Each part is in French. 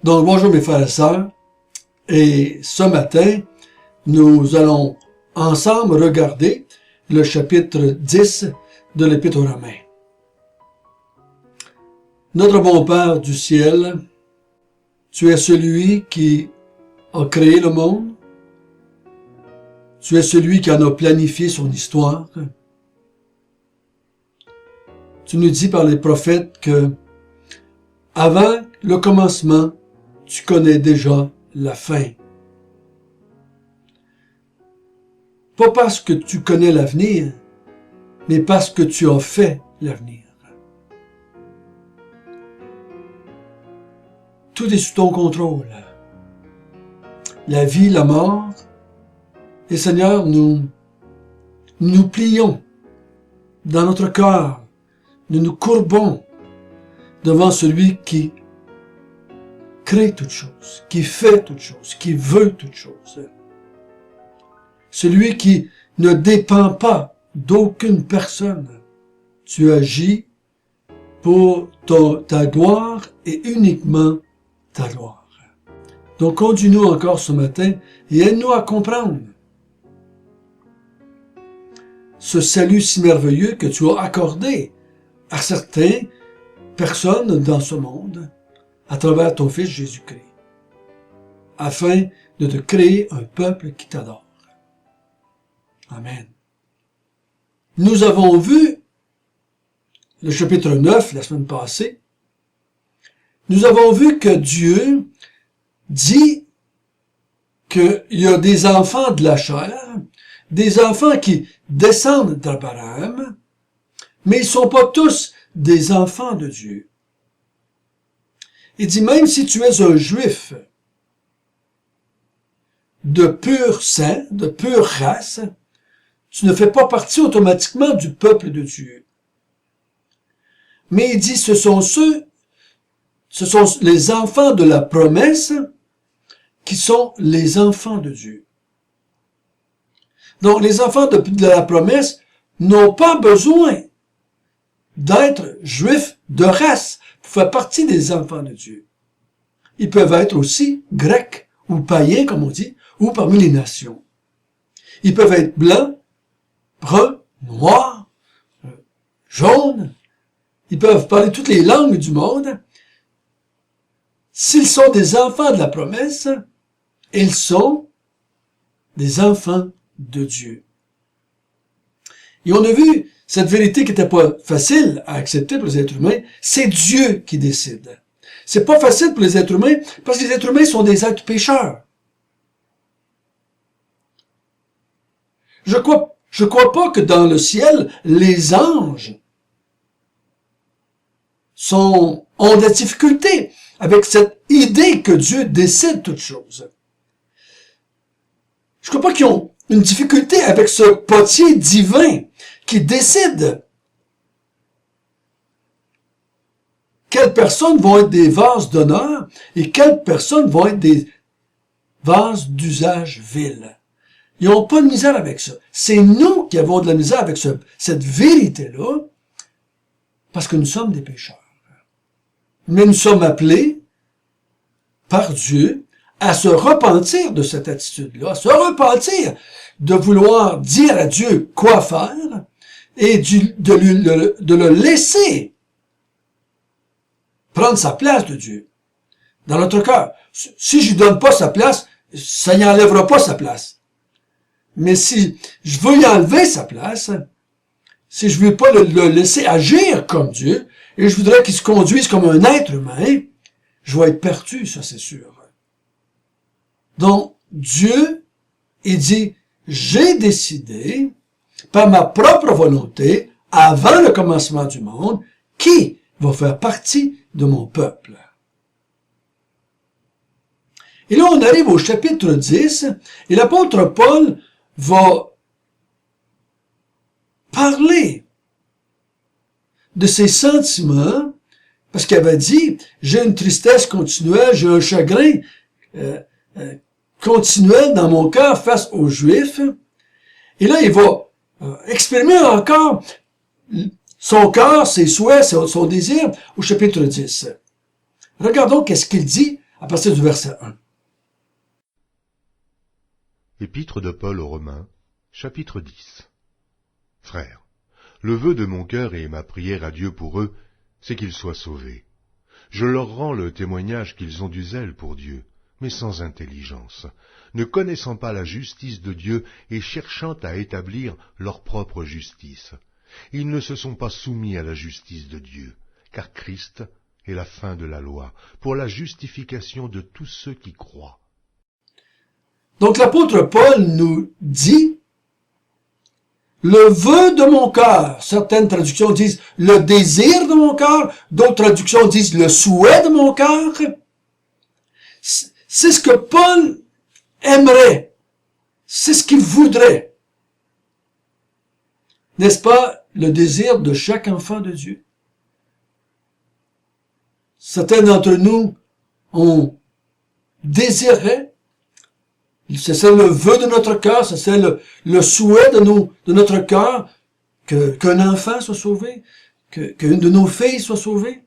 Donc, bonjour mes frères et sœurs, et ce matin, nous allons ensemble regarder le chapitre 10 de l'Épître aux Romains. Notre bon Père du ciel, tu es celui qui a créé le monde, tu es celui qui en a planifié son histoire. Tu nous dis par les prophètes que, avant le commencement, tu connais déjà la fin. Pas parce que tu connais l'avenir, mais parce que tu as fait l'avenir. Tout est sous ton contrôle. La vie, la mort. Et Seigneur, nous plions dans notre cœur. Nous nous courbons devant celui qui crée toutes choses, qui fait toutes choses, qui veut toutes choses. Celui qui ne dépend pas d'aucune personne. Tu agis pour ta gloire et uniquement ta gloire. Donc conduis-nous encore ce matin et aide-nous à comprendre ce salut si merveilleux que tu as accordé à certaines personnes dans ce monde à travers ton Fils Jésus-Christ, afin de te créer un peuple qui t'adore. Amen. Nous avons vu le chapitre 9 la semaine passée. Nous avons vu que Dieu dit qu'il y a des enfants de la chair, des enfants qui descendent d'Abraham, mais ils ne sont pas tous des enfants de Dieu. Il dit, même si tu es un juif de pur sang, de pure race, tu ne fais pas partie automatiquement du peuple de Dieu. Mais il dit, ce sont les enfants de la promesse qui sont les enfants de Dieu. Donc, les enfants de la promesse n'ont pas besoin d'être juifs de race pour faire partie des enfants de Dieu. Ils peuvent être aussi grecs ou païens, comme on dit, ou parmi les nations. Ils peuvent être blancs, bruns, noirs, jaunes. Ils peuvent parler toutes les langues du monde. S'ils sont des enfants de la promesse, ils sont des enfants de Dieu. Et on a vu cette vérité qui n'était pas facile à accepter pour les êtres humains. C'est Dieu qui décide. C'est pas facile pour les êtres humains parce que les êtres humains sont des êtres pécheurs. Je crois pas que dans le ciel, les anges ont de la difficulté avec cette idée que Dieu décide toutes choses. Je crois pas qu'ils ont une difficulté avec ce potier divin qui décide quelles personnes vont être des vases d'honneur et quelles personnes vont être des vases d'usage vil. Ils n'ont pas de misère avec ça. C'est nous qui avons de la misère avec cette vérité-là parce que nous sommes des pécheurs. Mais nous sommes appelés par Dieu à se repentir de cette attitude-là, à se repentir de vouloir dire à Dieu quoi faire et de le laisser prendre sa place de Dieu dans notre cœur. Si je lui donne pas sa place, ça n'y enlèvera pas sa place. Mais si je veux y enlever sa place, si je veux pas le laisser agir comme Dieu, et je voudrais qu'il se conduise comme un être humain, je vais être perdu, ça c'est sûr. Donc, Dieu, il dit, j'ai décidé, par ma propre volonté, avant le commencement du monde, qui va faire partie de mon peuple. Et là, on arrive au chapitre 10, et l'apôtre Paul va parler de ses sentiments, parce qu'il avait dit, j'ai une tristesse continuelle, j'ai un chagrin continuel dans mon cœur face aux Juifs. Et là, il va exprimer encore son cœur, ses souhaits, son désir au chapitre 10. Regardons qu'est-ce qu'il dit à partir du verset 1. Épître de Paul aux Romains, chapitre 10. Frères, le vœu de mon cœur et ma prière à Dieu pour eux, c'est qu'ils soient sauvés. Je leur rends le témoignage qu'ils ont du zèle pour Dieu, mais sans intelligence, ne connaissant pas la justice de Dieu et cherchant à établir leur propre justice. Ils ne se sont pas soumis à la justice de Dieu, car Christ est la fin de la loi, pour la justification de tous ceux qui croient. Donc l'apôtre Paul nous dit le vœu de mon cœur. Certaines traductions disent le désir de mon cœur, d'autres traductions disent le souhait de mon cœur. C'est ce que Paul aimerait, c'est ce qu'il voudrait. N'est-ce pas le désir de chaque enfant de Dieu? Certains d'entre nous ont désiré, c'est le vœu de notre cœur, c'est le souhait de notre cœur qu'un enfant soit sauvé, qu'une de nos filles soit sauvée,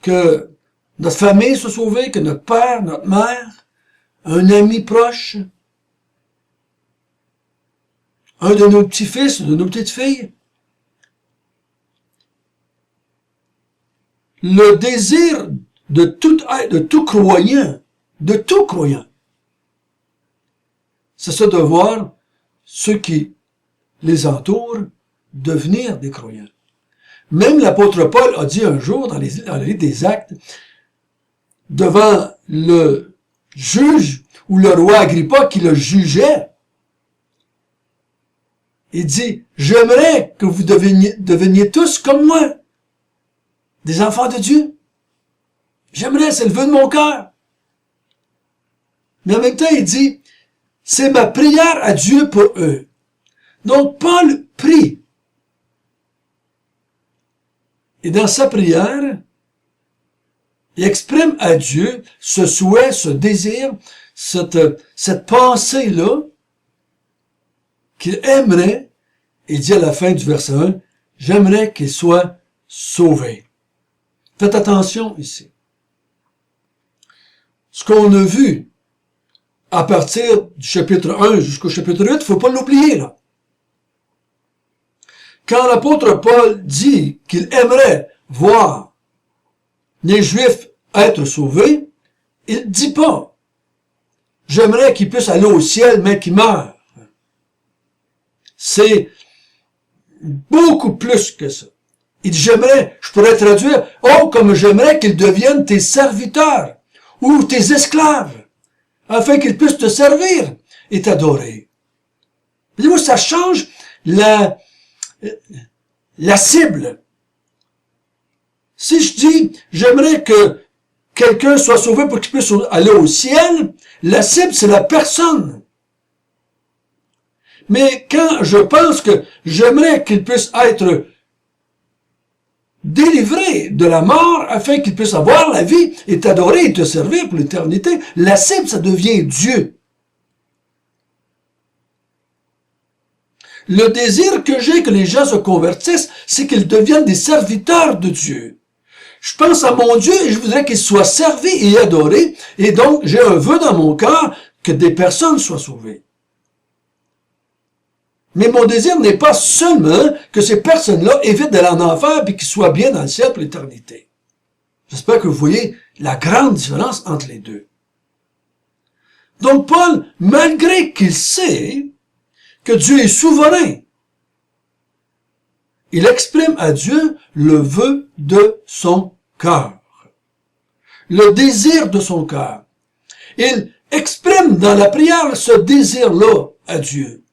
que notre famille soit sauvée, que notre père, notre mère, un ami proche, un de nos petits-fils, de nos petites-filles. Le désir de tout croyant, c'est ça de voir ceux qui les entourent devenir des croyants. Même l'apôtre Paul a dit un jour dans le livre des Actes, devant le juge ou le roi Agrippa qui le jugeait, il dit, j'aimerais que vous deveniez tous comme moi, des enfants de Dieu. J'aimerais, c'est le vœu de mon cœur. Mais en même temps, il dit, c'est ma prière à Dieu pour eux. Donc, Paul prie. Et dans sa prière, il exprime à Dieu ce souhait, ce désir, cette pensée-là qu'il aimerait, il dit à la fin du verset 1, j'aimerais qu'il soit sauvé. Faites attention ici. Ce qu'on a vu à partir du chapitre 1 jusqu'au chapitre 8, il ne faut pas l'oublier là. Quand l'apôtre Paul dit qu'il aimerait voir les Juifs être sauvés, il ne dit pas « j'aimerais qu'ils puissent aller au ciel, mais qu'ils meurent ». C'est beaucoup plus que ça. Il dit « j'aimerais », je pourrais traduire « oh, comme j'aimerais qu'ils deviennent tes serviteurs ou tes esclaves, afin qu'ils puissent te servir et t'adorer ». Voyez-vous, ça change la cible. Si je dis, j'aimerais que quelqu'un soit sauvé pour qu'il puisse aller au ciel, la cible, c'est la personne. Mais quand je pense que j'aimerais qu'il puisse être délivré de la mort afin qu'il puisse avoir la vie et t'adorer et te servir pour l'éternité, la cible, ça devient Dieu. Le désir que j'ai que les gens se convertissent, c'est qu'ils deviennent des serviteurs de Dieu. Je pense à mon Dieu et je voudrais qu'il soit servi et adoré, et donc j'ai un vœu dans mon cœur que des personnes soient sauvées. Mais mon désir n'est pas seulement que ces personnes-là évitent d'aller en enfer et qu'ils soient bien dans le ciel pour l'éternité. J'espère que vous voyez la grande différence entre les deux. Donc Paul, malgré qu'il sait que Dieu est souverain, il exprime à Dieu le vœu de son cœur, le désir de son cœur. Il exprime dans la prière ce désir-là à Dieu.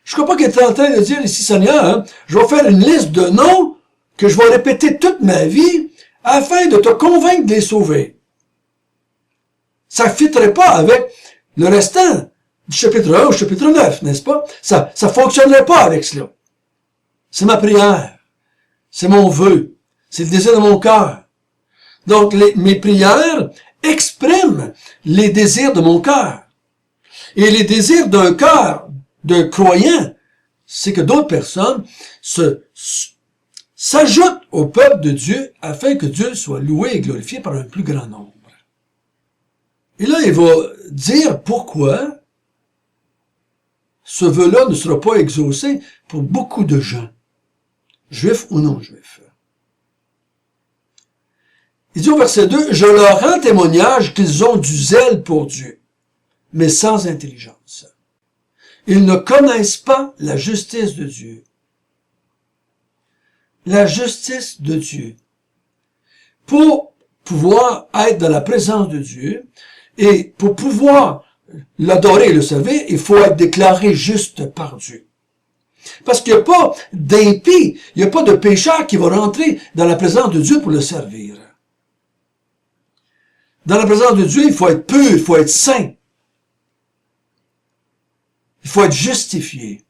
Je ne crois pas qu'il est en train de dire ici, Seigneur, je vais faire une liste de noms que je vais répéter toute ma vie afin de te convaincre de les sauver. Ça ne fitterait pas avec le restant du chapitre 1 au chapitre 9, n'est-ce pas? Ça fonctionnerait pas avec cela. C'est ma prière. C'est mon vœu. C'est le désir de mon cœur. Donc, mes prières expriment les désirs de mon cœur. Et les désirs d'un cœur, d'un croyant, c'est que d'autres personnes s'ajoute au peuple de Dieu afin que Dieu soit loué et glorifié par un plus grand nombre. Et là, il va dire pourquoi ce vœu-là ne sera pas exaucé pour beaucoup de gens, juifs ou non juifs. Il dit au verset 2, « Je leur rends témoignage qu'ils ont du zèle pour Dieu, mais sans intelligence. Ils ne connaissent pas la justice de Dieu. » La justice de Dieu. Pour pouvoir être dans la présence de Dieu et pour pouvoir l'adorer et le servir, il faut être déclaré juste par Dieu. Parce qu'il n'y a pas d'impie, il n'y a pas de pécheur qui va rentrer dans la présence de Dieu pour le servir. Dans la présence de Dieu, il faut être pur, il faut être saint. Il faut être justifié.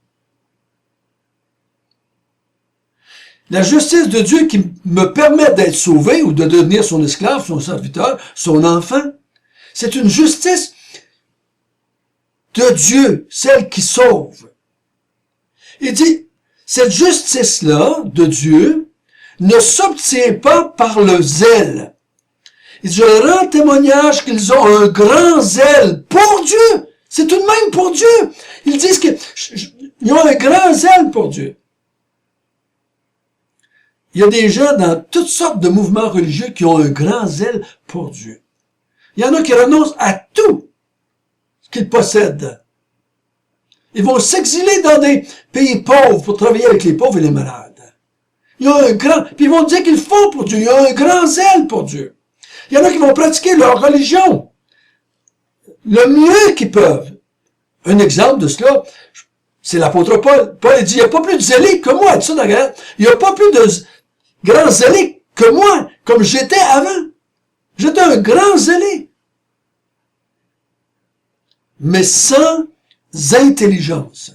La justice de Dieu qui me permet d'être sauvé ou de devenir son esclave, son serviteur, son enfant, c'est une justice de Dieu, celle qui sauve. Il dit, cette justice-là de Dieu ne s'obtient pas par le zèle. Il dit, je leur rends témoignage qu'ils ont un grand zèle pour Dieu. C'est tout de même pour Dieu. Ils disent qu'ils ont un grand zèle pour Dieu. Il y a des gens dans toutes sortes de mouvements religieux qui ont un grand zèle pour Dieu. Il y en a qui renoncent à tout ce qu'ils possèdent. Ils vont s'exiler dans des pays pauvres pour travailler avec les pauvres et les malades. Il y a un grand, puis ils vont dire qu'ils font pour Dieu. Il y a un grand zèle pour Dieu. Il y en a qui vont pratiquer leur religion le mieux qu'ils peuvent. Un exemple de cela, c'est l'apôtre Paul. Paul dit, il n'y a pas plus de zélé que moi. Il n'y a pas plus de grand zélé que moi, comme j'étais avant. J'étais un grand zélé. Mais sans intelligence,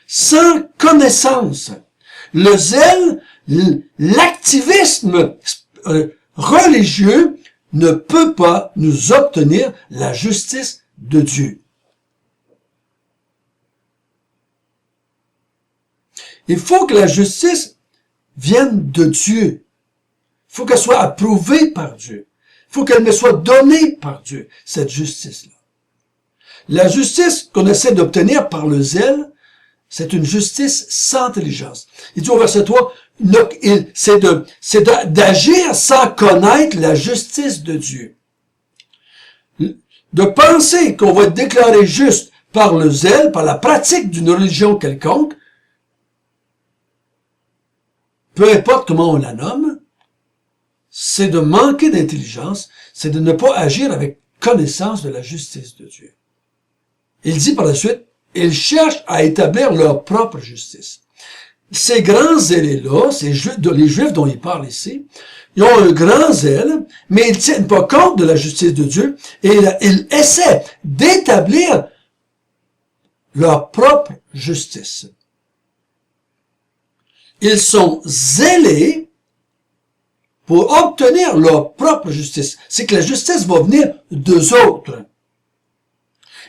sans connaissance. Le zèle, l'activisme religieux ne peut pas nous obtenir la justice de Dieu. Il faut que la justice vienne de Dieu. Il faut qu'elle soit approuvée par Dieu. Il faut qu'elle me soit donnée par Dieu, cette justice-là. La justice qu'on essaie d'obtenir par le zèle, c'est une justice sans intelligence. Il dit au verset 3, c'est d'agir sans connaître la justice de Dieu. De penser qu'on va être déclaré juste par le zèle, par la pratique d'une religion quelconque, peu importe comment on la nomme, c'est de manquer d'intelligence, c'est de ne pas agir avec connaissance de la justice de Dieu. Il dit par la suite, ils cherchent à établir leur propre justice. Ces grands zèles-là, les Juifs dont il parle ici, ils ont un grand zèle, mais ils ne tiennent pas compte de la justice de Dieu et ils essaient d'établir leur propre justice. Ils sont zélés pour obtenir leur propre justice. C'est que la justice va venir d'eux autres.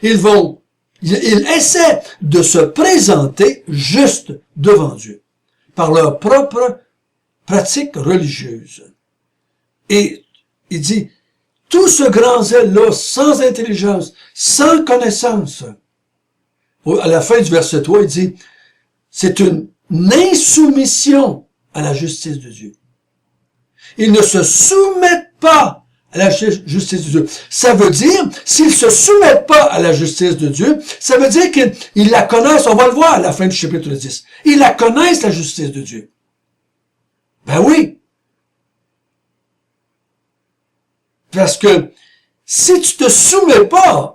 Ils essaient de se présenter juste devant Dieu par leur propre pratique religieuse. Et il dit, tout ce grand zèle-là, sans intelligence, sans connaissance, à la fin du verset 3, il dit, c'est une insoumission à la justice de Dieu. Ils ne se soumettent pas à la justice de Dieu. Ça veut dire, s'ils se soumettent pas à la justice de Dieu, ça veut dire qu'ils la connaissent, on va le voir à la fin du chapitre 10. Ils la connaissent, la justice de Dieu. Ben oui. Parce que si tu te soumets pas,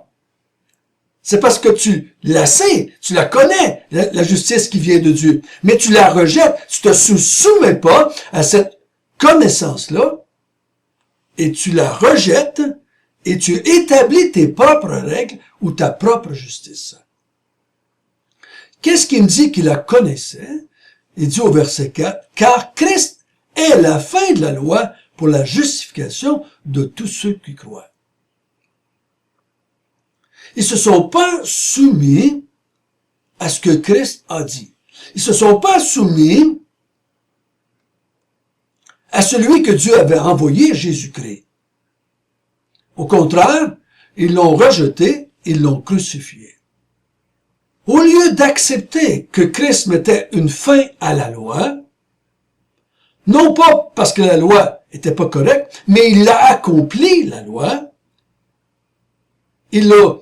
c'est parce que tu la sais, tu la connais, la justice qui vient de Dieu. Mais tu la rejettes, tu te soumets pas à cette connaissance-là, et tu la rejettes, et tu établis tes propres règles ou ta propre justice. Qu'est-ce qu'il me dit qu'il la connaissait? Il dit au verset 4, « Car Christ est la fin de la loi pour la justification de tous ceux qui croient. » Ils se sont pas soumis à ce que Christ a dit. Ils se sont pas soumis à celui que Dieu avait envoyé, Jésus-Christ. Au contraire, ils l'ont rejeté, ils l'ont crucifié. Au lieu d'accepter que Christ mettait une fin à la loi, non pas parce que la loi était pas correcte, mais il a accompli la loi, il a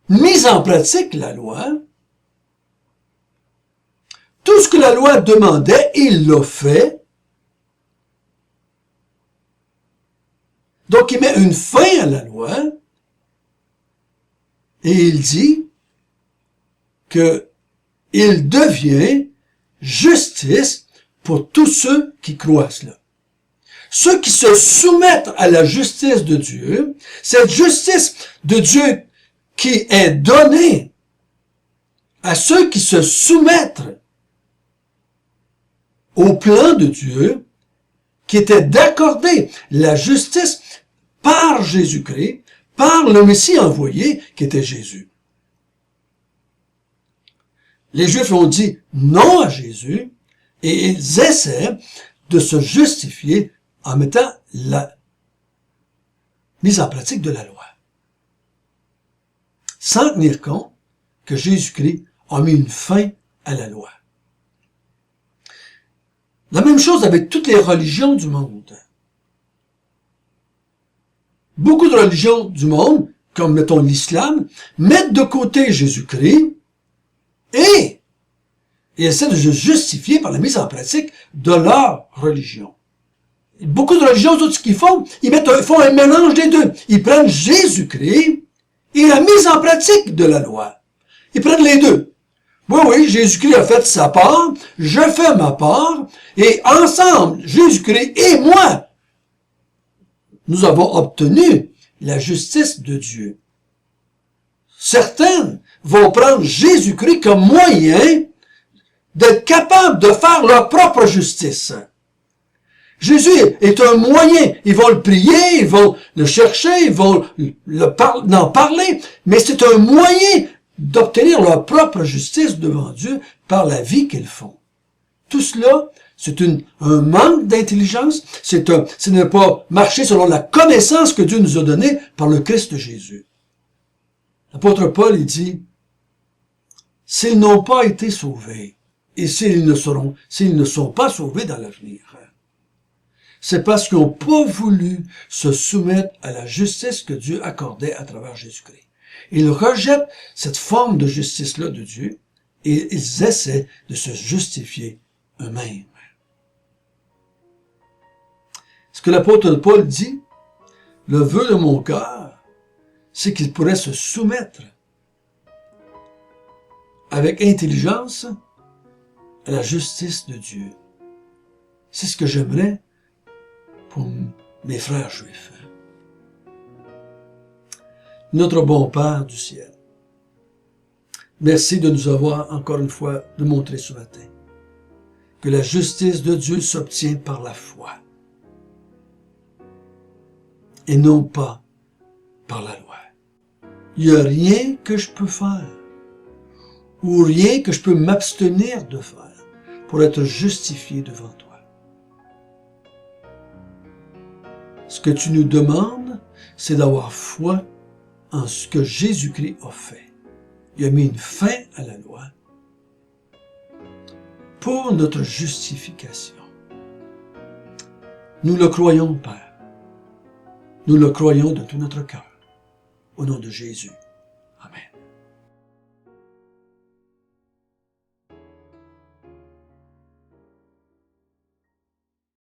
mis en pratique la loi. Tout ce que la loi demandait, il l'a fait. Donc il met une fin à la loi et il dit que il devient justice pour tous ceux qui croient cela. Ceux qui se soumettent à la justice de Dieu, cette justice de Dieu qui est donnée à ceux qui se soumettent au plan de Dieu, qui était d'accorder la justice par Jésus-Christ, par le Messie envoyé, qui était Jésus. Les Juifs ont dit non à Jésus, et ils essaient de se justifier en mettant la mise en pratique de la loi. Sans tenir compte que Jésus-Christ a mis une fin à la loi. La même chose avec toutes les religions du monde. Beaucoup de religions du monde, comme mettons l'islam, mettent de côté Jésus-Christ et essaient de se justifier par la mise en pratique de leur religion. Beaucoup de religions, tout ce qu'ils font, ils font un mélange des deux. Ils prennent Jésus-Christ et la mise en pratique de la loi. Ils prennent les deux. Oui, Jésus-Christ a fait sa part, je fais ma part, et ensemble, Jésus-Christ et moi, nous avons obtenu la justice de Dieu. Certains vont prendre Jésus-Christ comme moyen d'être capables de faire leur propre justice. Jésus est un moyen. Ils vont le prier, ils vont le chercher, ils vont en parler, mais c'est un moyen d'obtenir leur propre justice devant Dieu par la vie qu'ils font. Tout cela, c'est un manque d'intelligence, ce n'est pas marcher selon la connaissance que Dieu nous a donnée par le Christ Jésus. L'apôtre Paul, il dit, s'ils n'ont pas été sauvés, et s'ils ne sont pas sauvés dans l'avenir, c'est parce qu'ils n'ont pas voulu se soumettre à la justice que Dieu accordait à travers Jésus-Christ. Ils rejettent cette forme de justice-là de Dieu et ils essaient de se justifier eux-mêmes. Ce que l'apôtre Paul dit, le vœu de mon cœur, c'est qu'ils pourraient se soumettre avec intelligence à la justice de Dieu. C'est ce que j'aimerais pour mes frères juifs. Notre bon Père du ciel, merci de nous avoir encore une fois démontré ce matin que la justice de Dieu s'obtient par la foi et non pas par la loi. Il n'y a rien que je peux faire ou rien que je peux m'abstenir de faire pour être justifié devant toi. Ce que tu nous demandes, c'est d'avoir foi en ce que Jésus-Christ a fait. Il a mis une fin à la loi pour notre justification. Nous le croyons, Père. Nous le croyons de tout notre cœur. Au nom de Jésus. Amen.